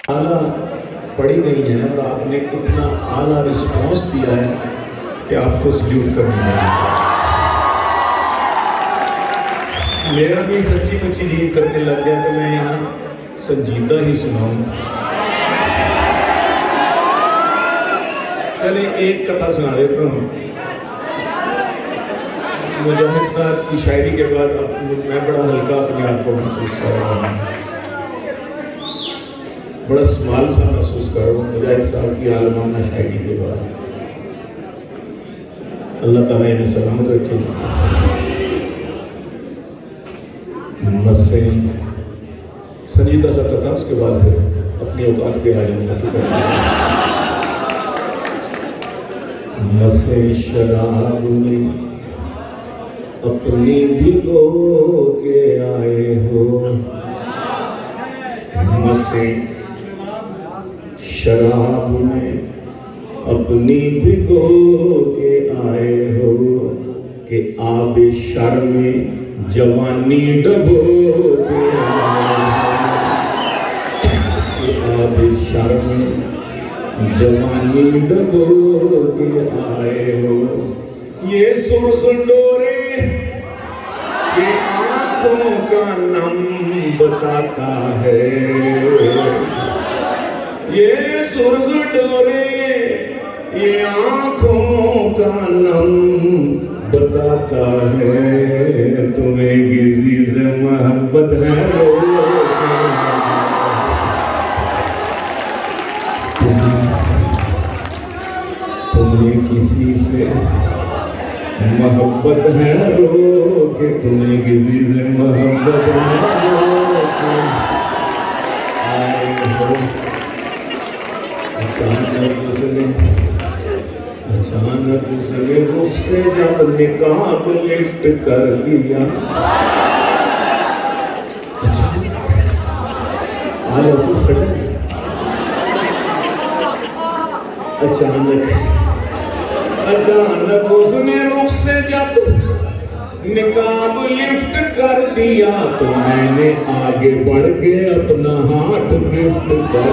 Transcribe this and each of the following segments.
आला पढ़ी गई है और आपने कितना आला रिस्पॉन्स दिया है कि आपको सल्यूट करना है। मेरा भी सच्ची मुच्ची जी करने लग गया तो मैं यहाँ संजीदा ही सुनाऊं। चले एक कथा सुना देता हूँ। मुजाहिद साहब की शायरी के बाद मैं बड़ा हल्का अपने आप को महसूस कर रहा हूँ, बड़ा स्माल सा महसूस कर रहा हूँ मुजाहिद साहब की आलमाना शायरी के बाद। अल्लाह ताला इन्हें सलामत रखे। मस्से संजीदा सा कथा, उसके बाद फिर अपनी औकात पे आ जाऊंगा। मस्से शराब में अपनी भिगो के आए हो, मस्से शराब में अपनी भिगो के आए हो कि आबे शर में जवानी डबो के आए हो, आबे शर में जवानी डबो के आए हो। ये सुर्ख डोरे ये आंखों का नम बताता है, ये सुर्ख डोरे ये आंखों का नम बताता है। तुम्हें किसी से मोहब्बत है तुम्हें किसी से मोहब्बत है रो के, तुम्हें किसी से मोहब्बत है रो के आए हो। अचानक उसने रुख से जब निकाब लिफ्ट कर दिया, अचानक उसने रुख से जब निकाब लिफ्ट कर दिया तो मैंने आगे बढ़ के अपना हाथ लिफ्ट कर दिया।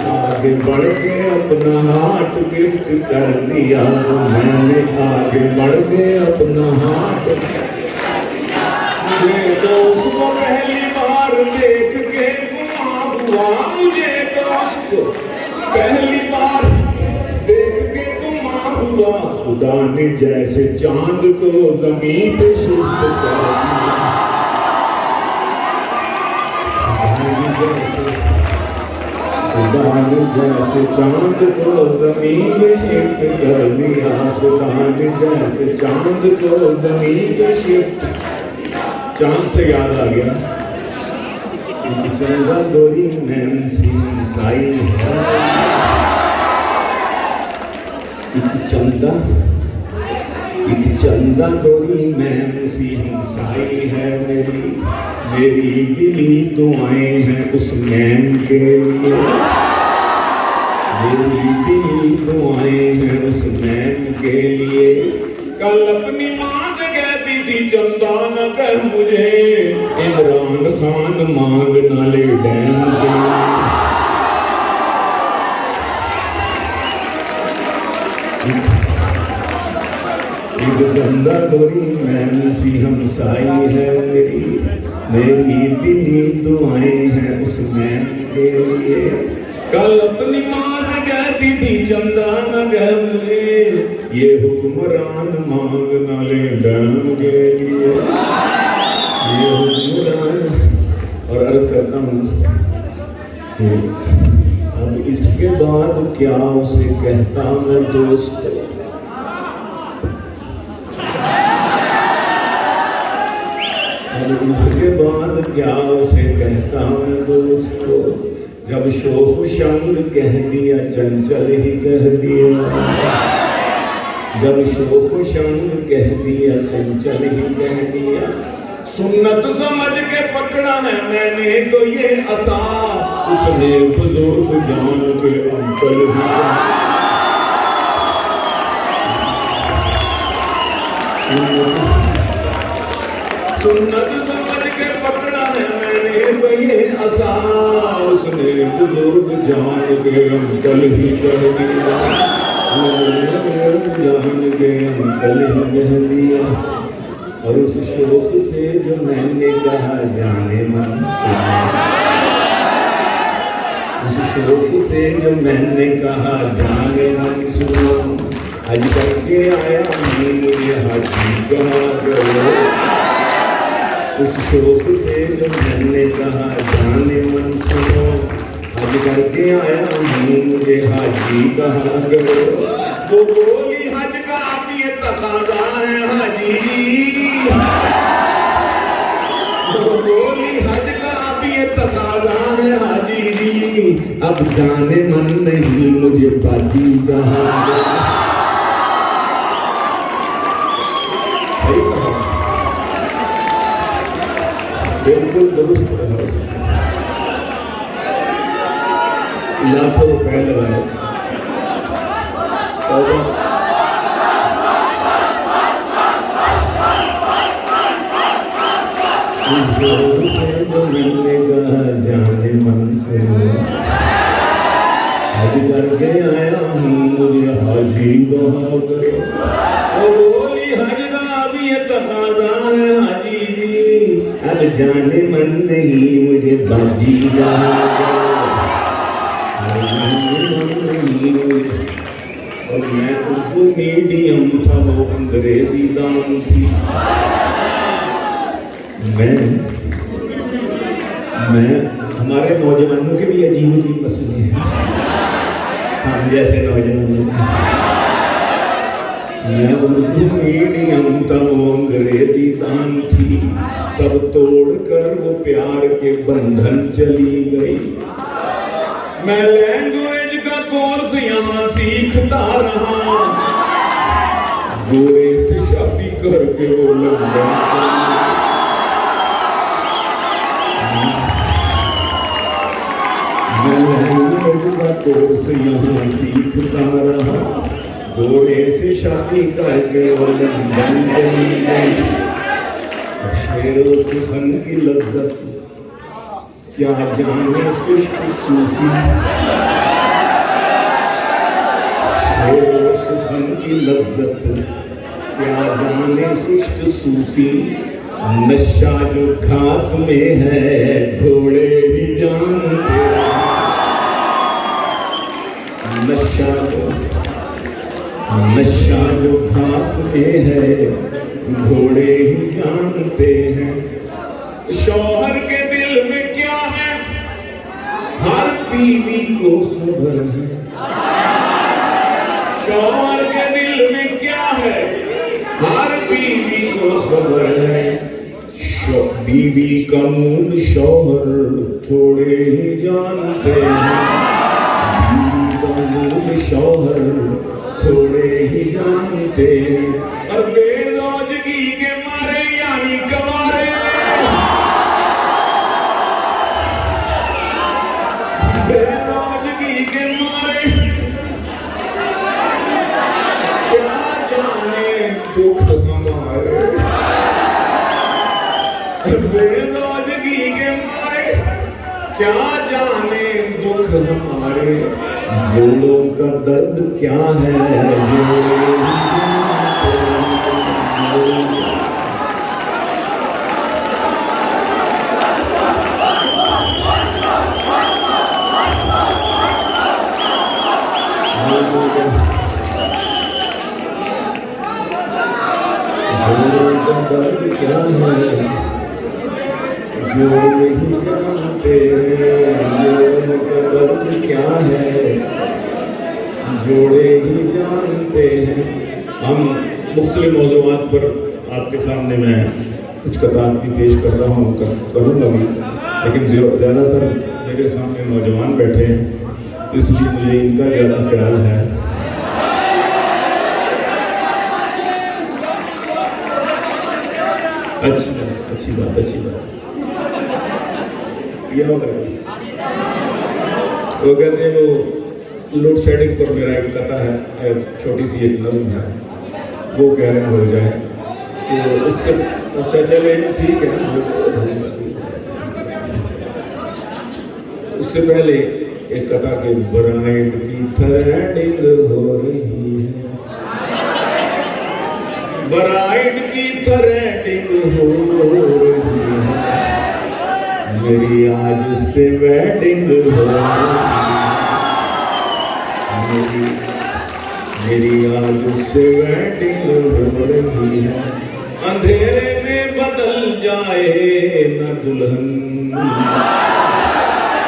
आगे बढ़ के अपना हाथ गिफ्ट कर दिया, मैंने आगे बढ़ के अपना हाथ। मुझे तो उसको पहली बार देख के गुमा हुआ, मुझे तो उसको पहली बार देख के गुमा हुआ। खुदा ने जैसे चांद को जमीन पे शिफ्ट कर दिया, खुदा ने जैसे चांद को जमीन पे शिफ्ट कर दिया, खुदा ने जैसे चांद को जमीन पे शिफ्ट। चांद से याद आ गया कि चंदा गोरी मैम सी साई है, एक चंदा गोरी मैम सी साई है मेरी, मेरी गिली दुआएं हैं उस मैम के लिए, मेरी गिली दुआएं हैं उस मैम के लिए। कल अपनी माँ से कहती थी चंदा न कह मुझे इमरान खान मांग ना ले डैम के। चंदा गोरी मैम सी हमसाई है मेरी, मेरी दिली दुआएं हैं उस मैम के लिए। कल अपनी माँ से कहती थी चंदा न कह मुझे ये हुक्मरान मांग न ले डैम के लिए, ये हुक्मरान। और अर्ज करता हूँ कि अब इसके बाद क्या उसे कहता मैं दोस्त, इसके बाद क्या उसे कहता मैं दोस्तों, जब शोफ शंग कह दिया चंचल ही कह दिया, जब शोफ शंग कह दिया चंचल ही कह दिया। सुन्नत समझ के पकड़ा है मैंने तो ये असा, उसने बुजुर्ग जान के अंकल ही सुन्नत समझ के पकड़ा है मैंने तो ये आसा, उसने बुजुर्ग जान के अंकल ही कह दिया, जान के अंकल ही कह दिया। और उस शोक से जो मैंने कहा जाने मन सुनो, उस शोक से जो मैंने कहा जाने मन सुनो, आज करके आया हूँ मुझे हाजी कहा करो। उस शोक से जो मैंने कहा जाने मन सुनो, आज करके आया हूँ मुझे हाजी कहा करो। वो बोली हज का आप ये तकाजा है हाजी जी, वो बोली हज का आप ये तकाजा है हाजी जी, अब जाने मन नहीं मुझे बाजी कहा करो। बिल्कुल दुरुस्त रहा उसने, लाखों रुपए लगाए। जो मैंने कहा जाने मन से, हज करके आया हूँ मुझे हाजी कहा करो। वो बोली हज का अभी ये तकाजा है हाजी जी, अब जाने मन नहीं मुझे बाजी कहा करो। और मैं उर्दू मीडियम था, वो अंग्रेजी दाम थी। मैं हमारे नौजवानों के भी अजीब अजीब मसले हैं, हम जैसे नौजवानों। मैं उर्दू मीडियम था, वो अंग्रेजी दान थी। सब तोड़ कर वो प्यार के बंधन चली गई। मैं लैंग्वेज का कोर्स यहाँ सीखता रहा, गोरे से शादी करके वो लंदन। मैं लैंग्वेज का कोर्स यहाँ सीखता रहा, गोरे से शादी करके वो लंदन चली गई। शेर सुखन की लज्जत क्या जाने खुश्क सूफी, शेर सुखन की लज्जत क्या जाने खुश्क सूफी। नशा जो घास में है घोड़े ही जानते हैं, नशा जो घास में है घोड़े ही जानते हैं। शौहर के दिल में क्या है हर बीवी को खबर है, शौहर के दिल में क्या है हर बीवी को खबर है। बीवी का मूड शौहर थोड़े ही जानते हैं, बीवी का मूड शौहर थोड़े ही जानते हैं। और बेरोजगी के मारे यानी कमारे, बेरोजगी के मारे क्या जाने दुख हमारे, बेरोजगी के मारे क्या जाने दुख हमारे। जोड़ों का दर्द क्या है दर्द क्या है जो नहीं जानते, जोड़ों का दर्द क्या है जोड़े ही जानते हैं। हम मुख्तलिफ मौज़ूआत पर आपके सामने मैं कुछ कतार भी पेश कर रहा हूँ, करूँगा भी, लेकिन ज़्यादातर मेरे सामने नौजवान बैठे हैं तो इसलिए मुझे इनका ज़्यादा ख्याल है। अच्छी बात ये वो कहते हैं वो लोड शेडिंग पर मेरा एक कथा है, छोटी सी एक नज़्म है, वो कह रहे हो जाए तो उससे अच्छा चले ठीक है ना। उससे पहले एक कथा के ब्राइड की थ्रेडिंग हो रही है, ब्राइड की थ्रेडिंग हो रही है, मेरी आज से वेडिंग हो रही है, मेरी आज से वेडिंग हो रही है। अंधेरे में बदल जाए न दुल्हन,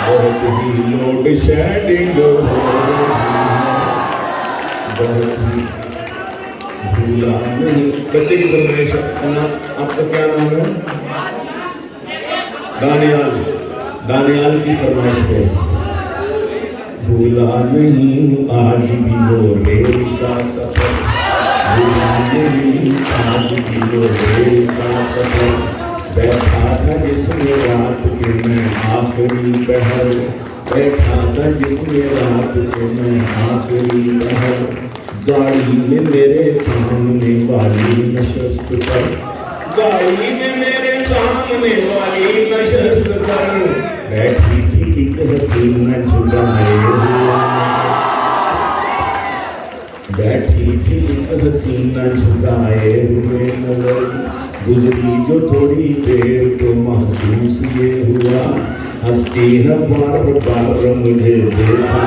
बहुत ही लोड शेडिंग हो रही है, बहुत ही भूला नहीं। बच्चे की फरमाइश, आपका क्या नाम है? दानियाल, दानियाल की फरमाइश पे भूला नहीं आज भी वो रेल का सफर, भूला नहीं आज भी वो रेल का सफर, बैठा था जिसमें रात के मैं आखिरी पहर, बैठा था जिसमें रात के मैं आखिरी पहर, गाड़ी में मेरे सामने वाली नशस्त पर, गाड़ी में मेरे सामने वाली नशस्त पर बैठी थी एक हसीना झुकाए हुए, बैठी थी एक हसीना झुकाए हुए नजर, गुजरी जो थोड़ी देर तो महसूस ये हुआ, हंसती है बार बार मुझे देखा,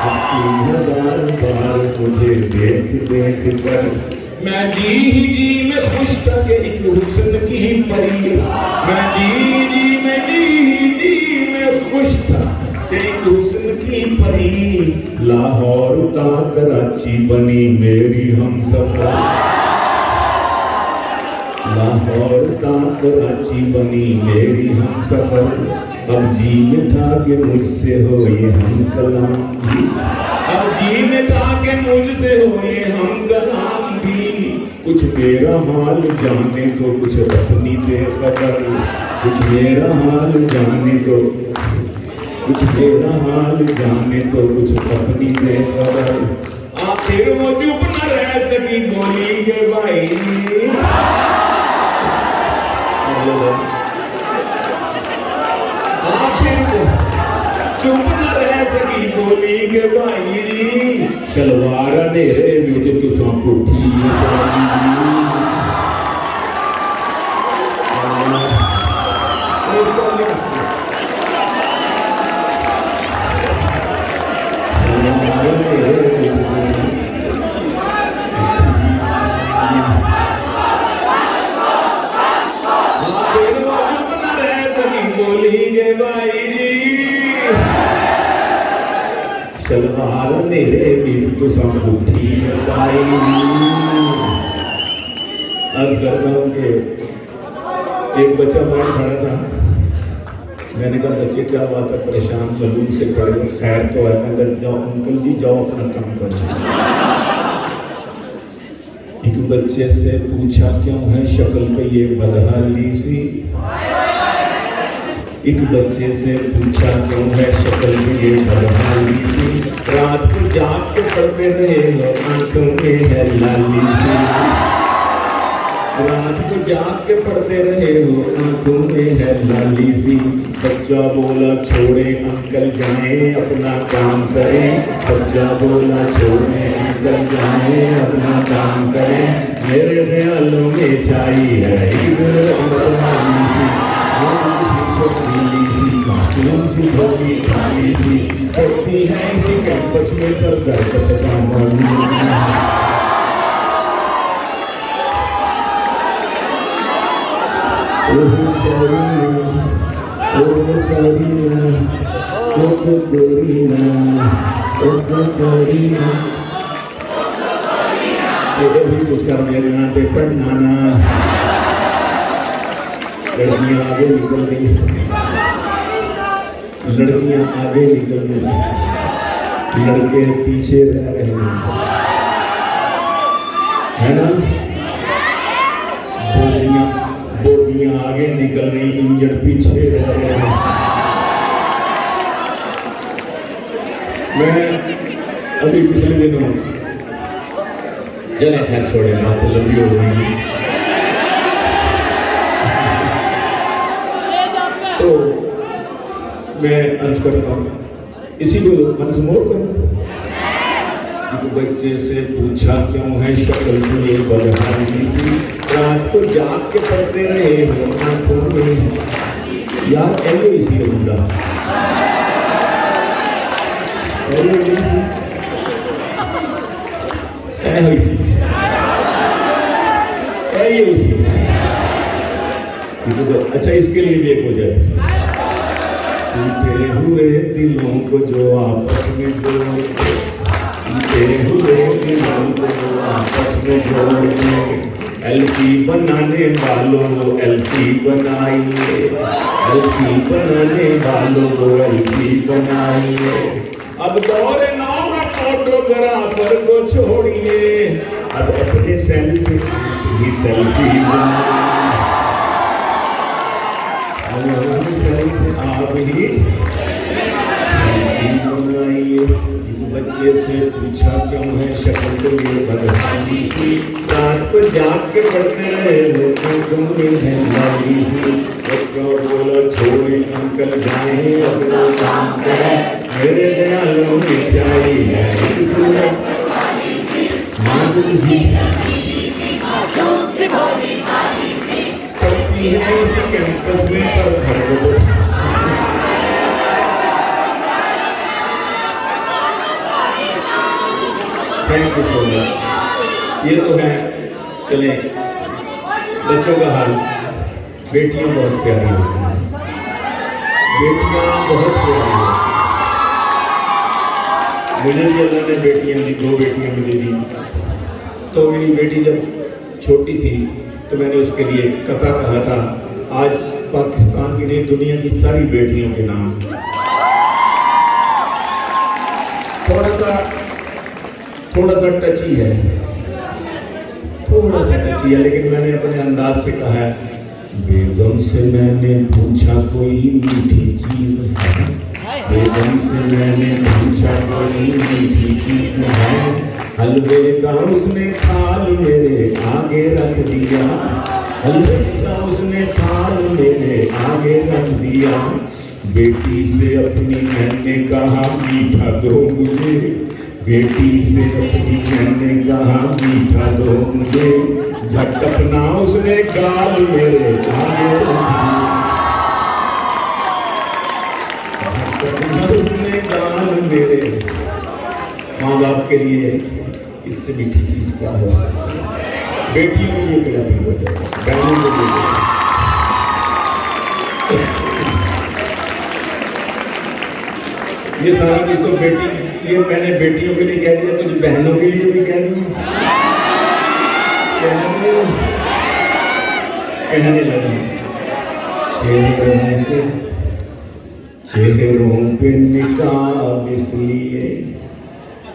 हंसती है बार बार मुझे देख देख कर, मैं जी ही जी में खुश था कि एक हुस्न की परी, मैं जी ही में खुश था कि एक हुस्न की परी, लाहौर ता कराची बनी मेरी हमसफर, लाहौर ता कराची बनी मेरी हमसफर, अब जी में था कि मुझसे हो ये हम कलाम भी, अब जी में था कि मुझसे हो ये हम कलाम भी, कुछ मेरा हाल जाने तो कुछ अपनी बेखबर, कुछ मेरा हाल जाने तो कुछ मेरा हाल जाने तो कुछ अपनी बेखबर, आखिर वो चुप न रह सकी बोली के भाई, आखिर चुप न रह सकी बोली के भाई जी, शलवार अंधेरे में जो तुसा कोठी शलवार अंधेरे में तुसा कोठी पाई। अर्ज करता हूँ कि एक बच्चा बाहर खड़ा था, मैंने कहा बच्चे क्या बात है परेशान बलून से खड़े हो, खैर तो है, मैं कहा जाओ अंकल जी जाओ अपना काम करो। एक बच्चे से पूछा क्यों है शक्ल पे ये बदहाली सी, एक बच्चे से पूछा क्यों है शक्ल पे ये बदहाली सी, रात को जाग के पढ़ते रहे हो आंखों में है लाली सी, रात को जाग के पढ़ते रहे हो आंखों में है लाली सी, बच्चा बोला छोड़े अंकल जाएं अपना काम करें, बच्चा बोला छोड़े अंकल जाएं अपना काम करें, मेरे ख्यालों में छाई है इधर शर्मीली सी मासूम सी भोली खाली सी, पढ़ती है इसी कैंपस में पर करकट का कुछ कर देना पे पढ़ना ना, लड़कियां आगे निकल गई, लड़कियां आगे निकल गई, लड़के पीछे रह रहे हैं, है ना। बोगियां आगे निकल रही, इंजन पीछे रह रहे हैं। मैं अभी पिछले दिनों जरा खैर छोड़े ना, तो लंबी हो जाएगी। तो मैं अर्ज करता हूँ, इसी को मंजमोर करूँ। बच्चे से पूछा क्यों है शक्ल ये बदहाली सी, रात को जाग के पढ़ते रहे आंखों में। यार ऐसे इसी का मुद्दा अच्छा, इसके लिए भी एक हो जाए। टूटे हुए दिलों को जो आपस में जोड़ते, टूटे हुए दिलों को जो आपस में जोड़ते, एल्फी बनाने वालों को एल्फी बनाइए, एल्फी बनाने वालों को एल्फी बनाइए। अब दौर नौ में फोटोग्राफर को छोड़िए, अब अपने सेल्फी ही सेल्फी बनाइए, से आप ही सेल्फी बनाइए। बच्चे से पूछा क्यों है शक्ल तो ये बदहाली सी, रात को जाग के पढ़ते रहे आंखों में है लाली सी। बच्चों बोलो छोड़े अंकल जाए अपना काम करें, मेरे दयालों में चाहिए करती है इसी कैंपस में पर घर को थैंक यू सो मच। ये तो है, चले बच्चों का हाल। बेटियां बहुत प्यारी होती हैं, बेटियां बहुत प्यारी होती हैं। मुझे भी अल्लाह ने बेटियां दी, 2 बेटियां मुझे दी। तो मेरी बेटी जब छोटी थी तो मैंने उसके लिए कथा कहा था, आज पाकिस्तान की नहीं दुनिया की सारी बेटियों के नाम। थोड़ा सा टची है, थोड़ा सा टची है, लेकिन मैंने अपने अंदाज से कहा है। बेगम से मैंने पूछा कोई मीठी चीज है, बेगम से मैंने पूछा कोई मीठी चीज है, हलवे का उसने थाल मेरे आगे रख दिया, हलवे का उसने थाल मेरे आगे रख दिया। बेटी से अपनी मैंने कहा मीठा दो मुझे, बेटी से अपनी मैंने कहा मीठा दो मुझे, झटकना उसने गाल मेरे आगे रख दिया, उसने गाल मेरे। माँ बाप के लिए इससे मीठी चीज क्या हो सकती है? बेटियों के लिए क्या भी हो जाए, बहनों के लिए। ये सारा कुछ तो बेटी, ये मैंने बेटियों के लिए कह दिया, कुछ बहनों के लिए भी कह दूं, कहने लगा। चेहरों पे निकाब इसलिए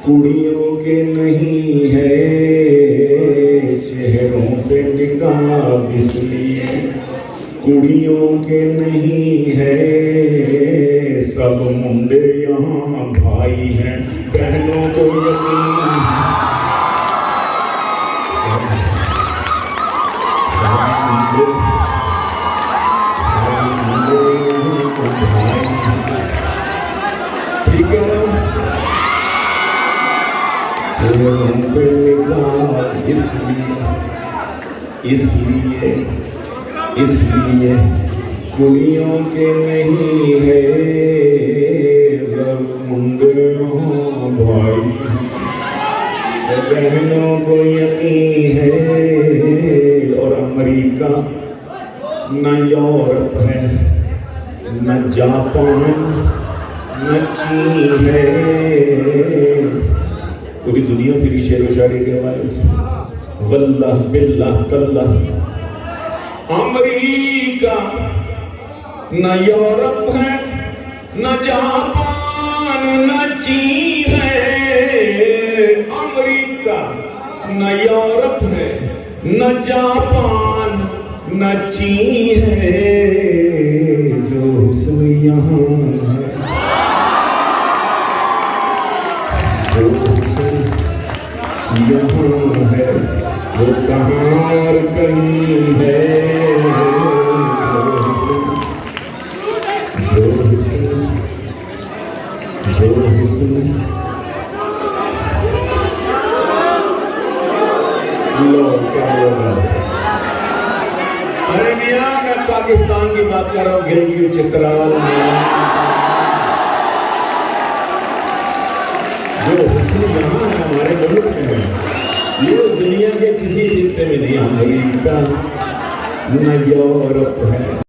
कुड़ियों के नहीं है, चेहरों पे निकाब इसलिए कुड़ियों के नहीं है, सब मुंडे यहाँ भाई हैं, बहनों को यकीन ठीक है। इसलिए कुड़ियों के नहीं है, भाई बहनों को यकीन है। और अमेरिका न यूरोप है, न जापान, न चीन है, पूरी दुनिया फिर शेर व शायरी के हवाले से वल्लाह बिल्लाह तल्लाह। अमेरिका न यूरोप है, न जापान, न चीन है। अमेरिका न यूरोप है, न जापान, न चीन है, जो हुस्न यहाँ है, जो हुस्न यहाँ है वो कहाँ और कहीं है। जो हुस्न जो हुस्न लो क्या होगा। अरे मियाँ मैं पाकिस्तान की बात कर रहा हूँ, गिलगित चित्राल में जो हुस्न यहाँ है हमारे मुल्क में है, ये दुनिया के किसी खित्ते में नहीं, अमेरिका न यूरोप है।